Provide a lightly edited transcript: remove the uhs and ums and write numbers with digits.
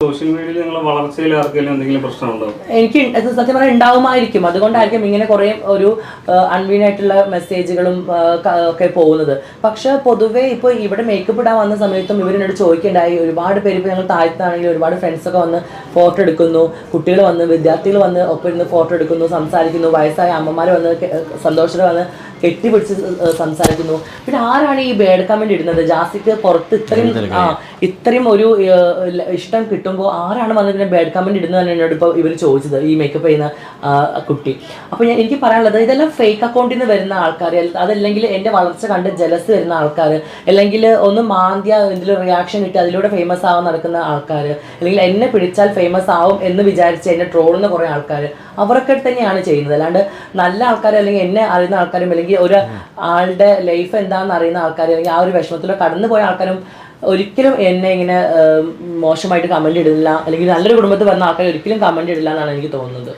Social മീഡിയയിൽ നിങ്ങളുടെ വളർച്ചയിൽ ആർക്കെങ്കിലും എന്തെങ്കിലും പ്രശ്നമുണ്ടോ? എനിക്ക് സത്യം പറഞ്ഞാൽ ഉണ്ടാവുമായിരിക്കും. അതുകൊണ്ടായിരിക്കും ഇങ്ങനെ കുറേ ഒരു അൺവീനായിട്ടുള്ള മെസ്സേജുകളും ഒക്കെ പോകുന്നത്. പക്ഷെ പൊതുവേ ഇപ്പോൾ ഇവിടെ മേക്കപ്പ് ഇടാൻ വന്ന സമയത്തും ഇവരെന്നോട് ചോദിക്കേണ്ടായി. ഒരുപാട് പേര് ഇപ്പോൾ ഞങ്ങൾ താഴത്താണെങ്കിൽ ഒരുപാട് ഫ്രണ്ട്സൊക്കെ വന്ന് ഫോട്ടോ എടുക്കുന്നു, കുട്ടികൾ വന്ന് വിദ്യാർത്ഥികൾ വന്ന് ഒപ്പം ഇരുന്ന് ഫോട്ടോ എടുക്കുന്നു, സംസാരിക്കുന്നു, വയസ്സായ അമ്മമാർ വന്ന് സന്തോഷത്തോടെ വന്ന് കെട്ടിപ്പിടിച്ച് സംസാരിക്കുന്നു. പിന്നെ ആരാണ് ഈ ബാഡ് കമന്റ് ഇടുന്നത്? ജാസിക്ക് പുറത്ത് ഇത്രയും ഒരു ഇഷ്ടം കിട്ടുമ്പോൾ ആരാണ് വന്നിട്ട് ബാഡ് കമന്റ് ഇടുന്നതാണ് എന്നോട് ഇപ്പോൾ ഇവർ ചോദിച്ചത്, ഈ മേക്കപ്പ് ചെയ്യുന്ന കുട്ടി. അപ്പോൾ എനിക്ക് പറയാനുള്ളത്, ഇതെല്ലാം ഫേക്ക് അക്കൗണ്ടിൽ നിന്ന് വരുന്ന ആൾക്കാർ, അതല്ലെങ്കിൽ എൻ്റെ വളർച്ച കണ്ട് ജലസ് വരുന്ന ആൾക്കാർ, അല്ലെങ്കിൽ ഒന്ന് മാന്തിയ എന്തെങ്കിലും റിയാക്ഷൻ കിട്ടി അതിലൂടെ ഫേമസ് ആവാൻ നടക്കുന്ന ആൾക്കാർ, അല്ലെങ്കിൽ എന്നെ പിടിച്ചാൽ ഫേമസ് ആവും എന്ന് വിചാരിച്ച് എന്നെ ട്രോളുന്ന കുറേ ആൾക്കാർ, അവരൊക്കെ തന്നെയാണ് ചെയ്യുന്നത്. അല്ലാണ്ട് നല്ല ആൾക്കാർ അല്ലെങ്കിൽ എന്നെ അറിയുന്ന ആൾക്കാരും അല്ലെങ്കിൽ ഒരു ആളുടെ ലൈഫ് എന്താണെന്ന് അറിയുന്ന ആൾക്കാർ അല്ലെങ്കിൽ ആ ഒരു വിഷമത്തിലൂടെ കടന്നു പോയ ആൾക്കാരും ഒരിക്കലും എന്നെ ഇങ്ങനെ മോശമായിട്ട് കമന്റ് ഇടില്ല, അല്ലെങ്കിൽ നല്ലൊരു കുടുംബത്തിൽ വന്ന ആൾക്കാർ ഒരിക്കലും കമന്റ് ഇടില്ല എന്നാണ് എനിക്ക് തോന്നുന്നത്.